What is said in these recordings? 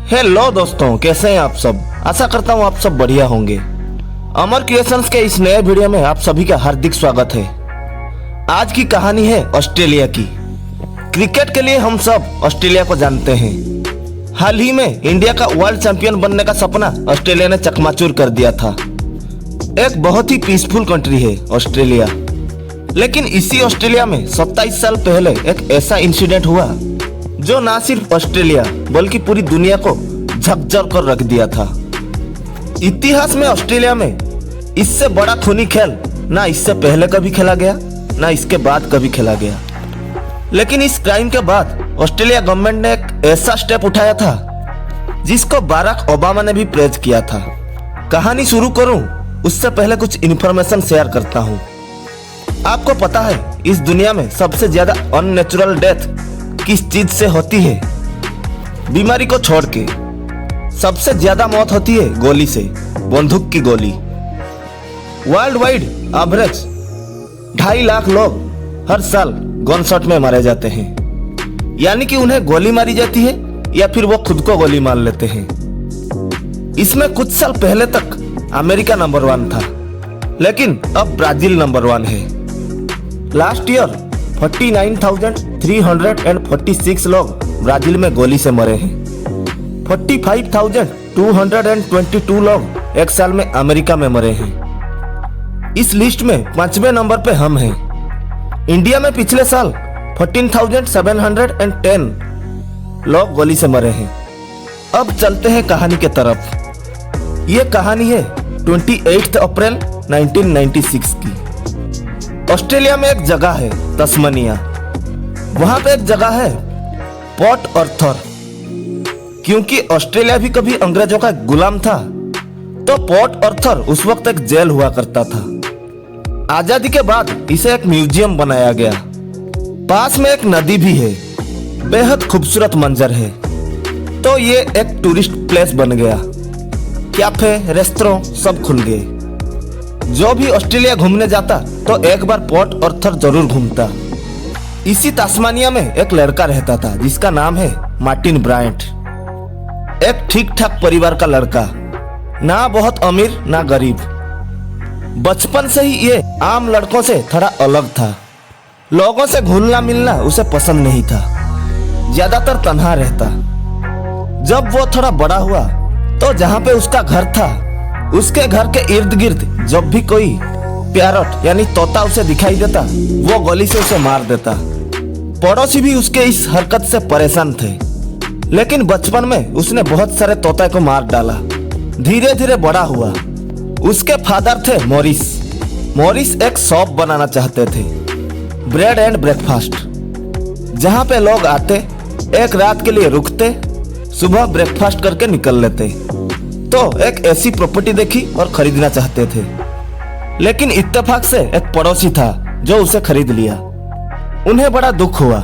Hello दोस्तों, कैसे हैं आप सब। आशा करता हूँ आप सब बढ़िया होंगे। अमर क्रिएशंस के इस नए वीडियो में आप सभी का हार्दिक स्वागत है। आज की कहानी है ऑस्ट्रेलिया की। क्रिकेट के लिए हम सब ऑस्ट्रेलिया को जानते हैं। हाल ही में इंडिया का वर्ल्ड चैंपियन बनने का सपना ऑस्ट्रेलिया ने चकनाचूर कर दिया था। एक बहुत ही पीसफुल कंट्री है ऑस्ट्रेलिया। लेकिन इसी ऑस्ट्रेलिया में 27 साल पहले एक ऐसा इंसिडेंट हुआ जो ना सिर्फ ऑस्ट्रेलिया बल्कि पूरी दुनिया को झकझोर कर रख दिया था। इतिहास में ऑस्ट्रेलिया में इससे बड़ा खूनी खेल ना इससे पहले कभी खेला गया ना इसके बाद कभी खेला गया। लेकिन इस क्राइम के बाद ऑस्ट्रेलिया गवर्नमेंट ने एक ऐसा स्टेप उठाया था जिसको बाराक ओबामा ने भी प्रेज किया था। कहानी शुरू करूं उससे पहले कुछ इन्फॉर्मेशन शेयर करता हूं। आपको पता है इस दुनिया में सबसे ज्यादा अननेचुरल डेथ किस चीज से होती है? बीमारी को छोड़ के सबसे ज्यादा मौत होती है गोली से, बंदूक की गोली। वर्ल्ड वाइड एवरेज 2.5 लाख लोग हर साल गन शॉट में मारे जाते हैं। यानी कि उन्हें गोली मारी जाती है या फिर वो खुद को गोली मार लेते हैं। इसमें कुछ साल पहले तक अमेरिका नंबर 1 था, लेकिन अब ब्राजील नंबर 1 है। लास्ट ईयर 49,346 लोग ब्राजील में गोली से मरे हैं। 45,222 लोग एक साल में अमेरिका में मरे हैं। इस लिस्ट में 5वें नंबर पे हम हैं। इंडिया में पिछले साल 14,710 लोग गोली से मरे हैं। अब चलते हैं कहानी के तरफ। ये कहानी है 28 अप्रैल 1996 की। ऑस्ट्रेलिया में एक जगह है तस्मानिया। वहां पे एक जगह है पोर्ट आर्थर। क्योंकि ऑस्ट्रेलिया भी कभी अंग्रेजों का गुलाम था, तो पोर्ट आर्थर उस वक्त एक जेल हुआ करता था। आजादी के बाद इसे एक म्यूजियम बनाया गया। पास में एक नदी भी है। बेहद खूबसूरत मंजर है। तो ये एक टूरिस्ट प्लेस बन गया। कैफे, रेस्टोरेंट सब खुल गए। जो भी ऑस्ट्रेलिया घूमने जाता तो एक बार पोर्ट आर्थर जरूर घूमता। इसी तस्मानिया में एक लड़का रहता था जिसका नाम है मार्टिन ब्रायंट। एक ठीक ठाक परिवार का लड़का, ना बहुत अमीर ना गरीब। बचपन से ही ये आम लड़कों से थोड़ा अलग था। लोगों से घुलना मिलना उसे पसंद नहीं था। ज्यादातर तन्हा रहता। जब वो थोड़ा बड़ा हुआ तो जहाँ पे उसका घर था उसके घर के इर्द गिर्द जब भी कोई पैरट यानी तोता उसे दिखाई देता वो गोली से उसे मार देता। पड़ोसी भी उसके इस हरकत से परेशान थे। लेकिन बचपन में उसने बहुत सारे तोता को मार डाला। धीरे धीरे बड़ा हुआ। उसके फादर थे मॉरिस एक शॉप बनाना चाहते थे, ब्रेड एंड ब्रेकफास्ट, जहाँ पे लोग आते, एक रात के लिए रुकते, सुबह ब्रेकफास्ट करके निकल लेते। तो एक ऐसी प्रॉपर्टी देखी और खरीदना चाहते थे। लेकिन इत्तेफाक से एक पड़ोसी था जो उसे खरीद लिया। उन्हें बड़ा दुख हुआ।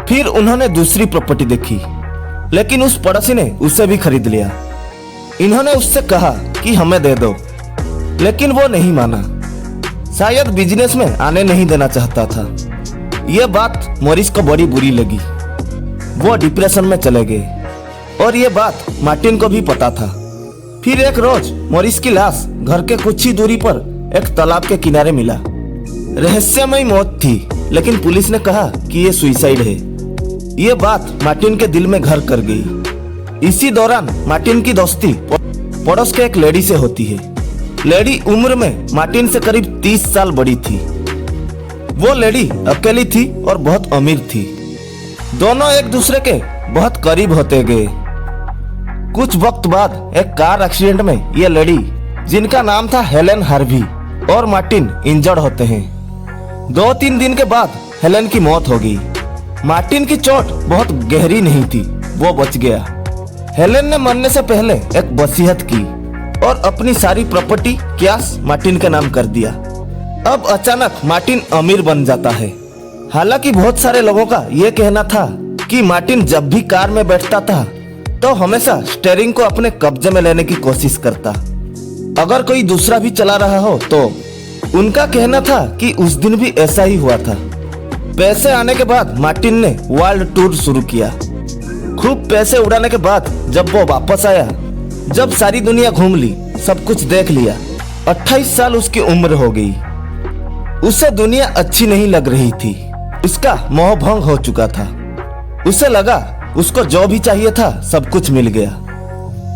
फिर उन्होंने दूसरी प्रॉपर्टी देखी, लेकिन उस पड़ोसी ने उसे भी खरीद लिया। इन्होंने उससे कहा कि हमें दे दो, लेकिन वो नहीं माना। शायद बिजनेस में आने नहीं देना चाहता था। यह बात मॉरिस को बड़ी बुरी लगी। वो डिप्रेशन में चले गए और ये बात मार्टिन को भी पता था। फिर एक रोज मॉरिस की लाश घर के कुछ ही दूरी पर एक तालाब के किनारे मिला। रहस्यमय मौत थी, लेकिन पुलिस ने कहा कि ये सुसाइड है। ये बात मार्टिन के दिल में घर कर गई। इसी दौरान मार्टिन की दोस्ती पड़ोस के एक लेडी से होती है। लेडी उम्र में मार्टिन से करीब 30 साल बड़ी थी। वो लेडी अकेली थी और बहुत अमीर थी। दोनों एक दूसरे के बहुत करीब होते गए। कुछ वक्त बाद एक कार एक्सीडेंट में ये लेडी, जिनका नाम था हेलेन हार्वी, और मार्टिन इंजर्ड होते हैं। 2-3 दिन के बाद हेलेन की मौत हो गई। मार्टिन की चोट बहुत गहरी नहीं थी, वो बच गया। हेलेन ने मरने से पहले एक वसीयत की और अपनी सारी प्रॉपर्टी कैश मार्टिन के नाम कर दिया। अब अचानक मार्टिन अमीर बन जाता है। हालांकि बहुत सारे लोगों का ये कहना था कि मार्टिन जब भी कार में बैठता था तो हमेशा स्टीयरिंग को अपने कब्जे में लेने की कोशिश करता। अगर कोई दूसरा भी चला रहा हो तो उनका कहना था कि उस दिन भी ऐसा ही हुआ था। पैसे आने के बाद मार्टिन ने वर्ल्ड टूर शुरू किया। खूब पैसे उड़ाने के बाद जब वो वापस आया, जब सारी दुनिया घूम ली, सब कुछ देख लिया, 28 साल उसकी उम्र हो गई। उसे दुनिया अच्छी नहीं लग रही थी, उसका मोह भंग हो चुका था। उसे लगा उसको जो भी चाहिए था सब कुछ मिल गया।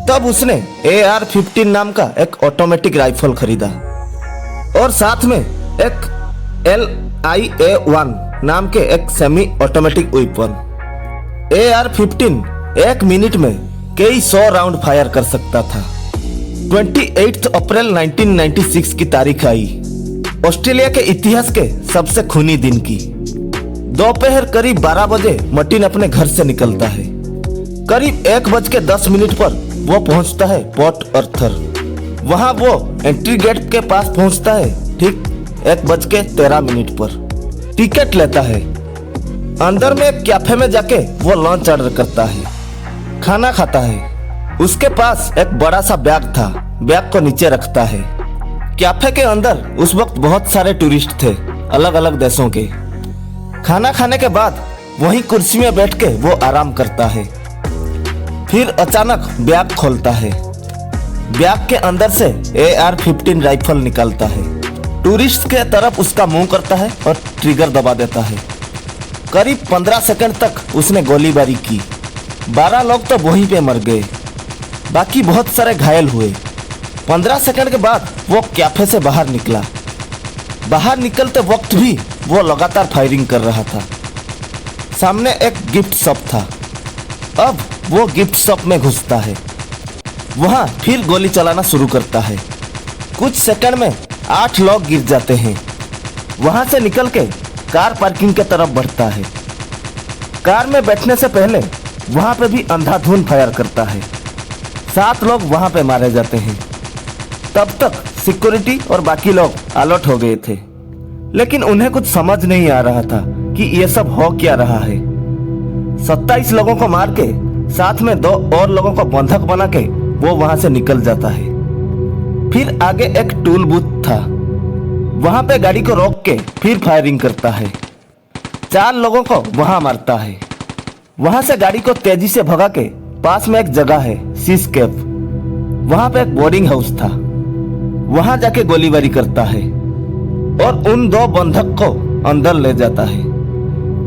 तब उसने AR-15 नाम का एक ऑटोमेटिक राइफल खरीदा और साथ में एक LIA-1 नाम के एक सेमी ऑटोमेटिक वेपन। AR-15 एक मिनट में कई 100 राउंड फायर कर सकता था। 28 अप्रैल 1996 की तारीख आई, ऑस्ट्रेलिया के इतिहास के सबसे खूनी दिन की। दोपहर करीब 12 बजे मार्टिन अपने घर से निकलता है। करीब 1:10 पर वो पहुंचता है पोर्ट आर्थर। वहां वो एंट्री गेट के पास पहुंचता है ठीक 1:13 पर। टिकट लेता है। अंदर में एक कैफे में जाके वो लंच ऑर्डर करता है, खाना खाता है। उसके पास एक बड़ा सा बैग था, बैग को नीचे रखता है। कैफे के अंदर उस वक्त बहुत सारे टूरिस्ट थे, अलग अलग देशों के। खाना खाने के बाद वहीं कुर्सी में बैठ के वो आराम करता है। फिर अचानक बैग खोलता है। बैग के अंदर से AR-15 राइफल निकालता है। टूरिस्ट के तरफ उसका मुंह करता है और ट्रिगर दबा देता है। करीब 15 सेकंड तक उसने गोलीबारी की। 12 लोग तो वहीं पे मर गए, बाकी बहुत सारे घायल हुए। 15 सेकंड के बाद वो कैफे से बाहर निकला। बाहर निकलते वक्त भी वो लगातार फायरिंग कर रहा था। सामने एक गिफ्ट शॉप था। अब वो गिफ्ट शॉप में घुसता है। वहां फिर गोली चलाना शुरू करता है। कुछ सेकंड में 8 लोग गिर जाते हैं। वहां से निकल के कार पार्किंग के तरफ बढ़ता है। कार में बैठने से पहले वहां पे भी अंधाधुंध फायर करता है। 7 लोग वहां पे मारे जाते हैं। तब तक सिक्योरिटी और बाकी लोग अलर्ट हो गए थे, लेकिन उन्हें कुछ समझ नहीं आ रहा था कि ये सब हो क्या रहा है। 27 लोगों को मार के साथ में 2 और लोगों को बंधक बना के वो वहां से निकल जाता है। फिर आगे एक टूल बूथ था, वहां पे गाड़ी को रोक के फिर फायरिंग करता है। 4 लोगों को वहां मारता है। वहां से गाड़ी को तेजी से भगा के पास में एक जगह है सीस कैफ, वहां पे एक बोर्डिंग हाउस था, वहां जाके गोलीबारी करता है और उन 2 बंधक को अंदर ले जाता है।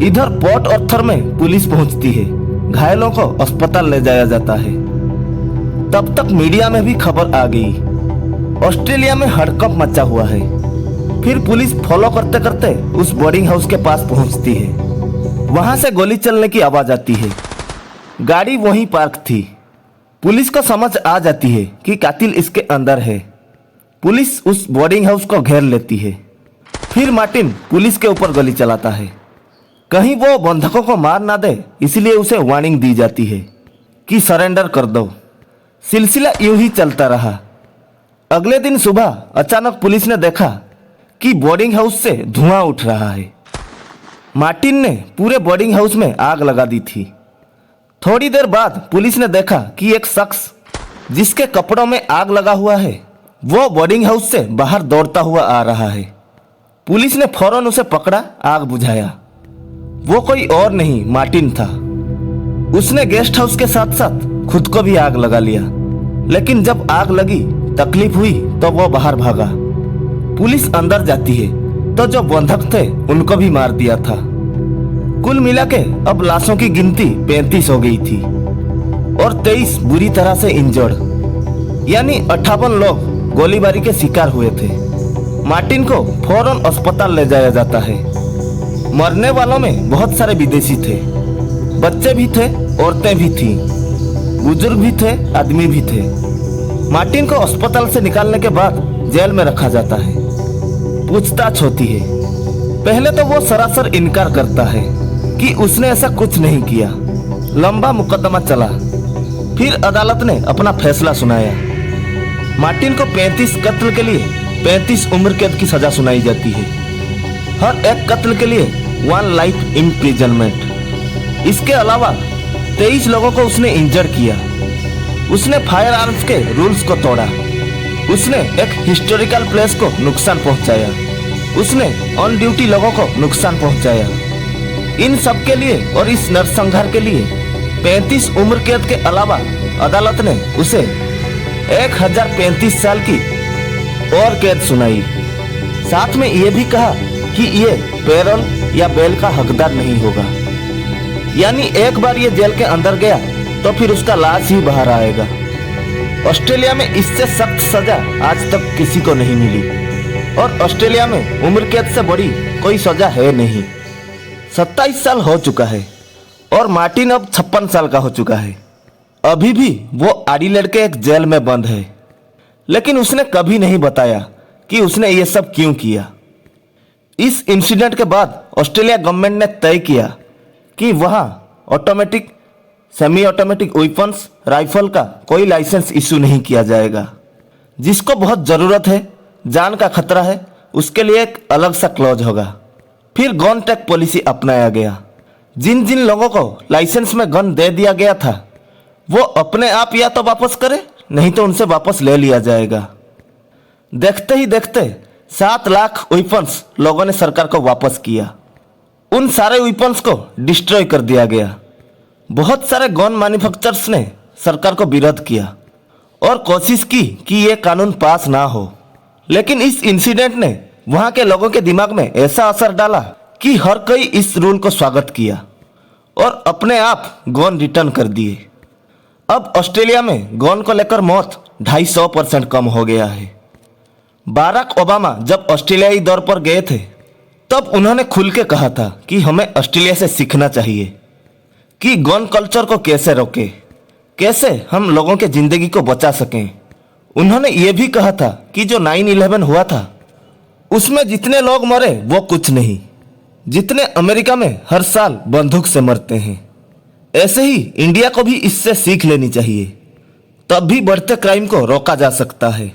इधर पोर्ट आर्थर में पुलिस पहुंचती है, घायलों को अस्पताल ले जाया जाता है। तब तक मीडिया में भी खबर आ गई। ऑस्ट्रेलिया में हड़कंप मचा हुआ है। फिर पुलिस फॉलो करते करते उस बोर्डिंग हाउस के पास पहुंचती है। वहां से गोली चलने की आवाज आती है। गाड़ी वहीं पार्क थी। पुलिस को समझ आ जाती है कि कातिल इसके अंदर है। पुलिस उस बोर्डिंग हाउस को घेर लेती है। फिर मार्टिन पुलिस के ऊपर गोली चलाता है। कहीं वो बंधकों को मार ना दे, इसलिए उसे वार्निंग दी जाती है कि सरेंडर कर दो। सिलसिला यूं ही चलता रहा। अगले दिन सुबह अचानक पुलिस ने देखा कि बोर्डिंग हाउस से धुआं उठ रहा है। मार्टिन ने पूरे बोर्डिंग हाउस में आग लगा दी थी। थोड़ी देर बाद पुलिस ने देखा कि एक शख्स जिसके कपड़ों में आग लगा हुआ है वो बोर्डिंग हाउस से बाहर दौड़ता हुआ आ रहा है। पुलिस ने फौरन उसे पकड़ा, आग बुझाया। वो कोई और नहीं मार्टिन था। उसने गेस्ट हाउस के साथ साथ खुद को भी आग लगा लिया, लेकिन जब आग लगी तकलीफ हुई तो वो बाहर भागा। पुलिस अंदर जाती है तो जो बंधक थे उनको भी मार दिया था। कुल मिला के अब लाशों की गिनती 35 हो गई थी और 23 बुरी तरह से इंजर्ड, यानी 58 लोग गोलीबारी के शिकार हुए थे। मार्टिन को फौरन अस्पताल ले जाया जाता है। मरने वालों में बहुत सारे विदेशी थे, बच्चे भी थे, औरतें भी थीं, बुजुर्ग भी थे, आदमी भी थे। मार्टिन को अस्पताल से निकालने के बाद जेल में रखा जाता है। पूछताछ होती है। पहले तो वो सरासर इनकार करता है कि उसने ऐसा कुछ नहीं किया। लंबा मुकदमा चला। फिर अदालत ने अपना फैसला सुनाया। मार्टिन को 35 कत्ल के लिए 35 उम्र कैद की सजा सुनाई जाती है। हर एक कत्ल के लिए 1 लाइफ इम्प्रिजनमेंट। इसके अलावा 23 लोगों को उसने इंजर्ड किया। उसने फायर आर्म्स के रूल्स को तोड़ा। उसने एक हिस्टोरिकल प्लेस को नुकसान पहुंचाया। उसने ऑन ड्यूटी लोगों को नुकसान पहुंचाया। इन सब के लिए और इस नरसंहार के लिए 35 उम्र कैद के अलावा अदालत ने उसे 1035 साल की और कैद सुनाई। साथ में ये भी कहा कि ये पैरोल या बेल का हकदार नहीं होगा, यानी एक बार ये जेल के अंदर गया तो फिर उसका लाश ही बाहर आएगा। ऑस्ट्रेलिया में इससे सख्त सजा आज तक किसी को नहीं मिली और ऑस्ट्रेलिया में उम्र कैद से बड़ी कोई सजा है नहीं। 27 साल हो चुका है और मार्टिन अब 56 साल का हो चुका है। अभी भी वो एडिलेड के एक जेल में बंद है, लेकिन उसने कभी नहीं बताया कि उसने ये सब क्यों किया। इस इंसिडेंट के बाद ऑस्ट्रेलिया गवर्नमेंट ने तय किया कि वहाँ automatic semi automatic weapons rifle का कोई लाइसेंस इशू नहीं किया जाएगा। जिसको बहुत ज़रूरत है, जान का खतरा है, उसके लिए एक अलग सा क्लॉज होगा। फिर गन टेक पॉलिसी अपनाया गया। जिन जिन लोगों को लाइसेंस में गन दे दिया गया था वो अपने आप या तो वापस करे, नहीं तो उनसे वापस ले लिया जाएगा। देखते ही देखते 7 लाख वेपन्स लोगों ने सरकार को वापस किया। उन सारे वेपन्स को डिस्ट्रॉय कर दिया गया। बहुत सारे गन मैन्युफैक्चरर्स ने सरकार को विरोध किया और कोशिश की कि ये कानून पास ना हो, लेकिन इस इंसिडेंट ने वहाँ के लोगों के दिमाग में ऐसा असर डाला कि हर कोई इस रूल को स्वागत किया और अपने आप गन रिटर्न कर दिए। अब ऑस्ट्रेलिया में गन को लेकर मौत 250% कम हो गया है। बाराक ओबामा जब ऑस्ट्रेलियाई दौर पर गए थे तब उन्होंने खुल के कहा था कि हमें ऑस्ट्रेलिया से सीखना चाहिए कि गन कल्चर को कैसे रोके, कैसे हम लोगों के जिंदगी को बचा सकें। उन्होंने ये भी कहा था कि जो 9/11 हुआ था उसमें जितने लोग मरे वो कुछ नहीं, जितने अमेरिका में हर साल बंदूक से मरते हैं। ऐसे ही इंडिया को भी इससे सीख लेनी चाहिए, तब भी बढ़ते क्राइम को रोका जा सकता है।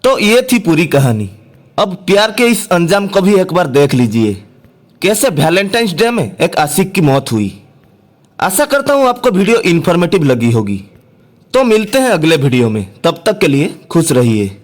तो ये थी पूरी कहानी। अब प्यार के इस अंजाम को भी एक बार देख लीजिए, कैसे वैलेंटाइंस डे में एक आशिक की मौत हुई। आशा करता हूँ आपको वीडियो इन्फॉर्मेटिव लगी होगी। तो मिलते हैं अगले वीडियो में, तब तक के लिए खुश रहिए।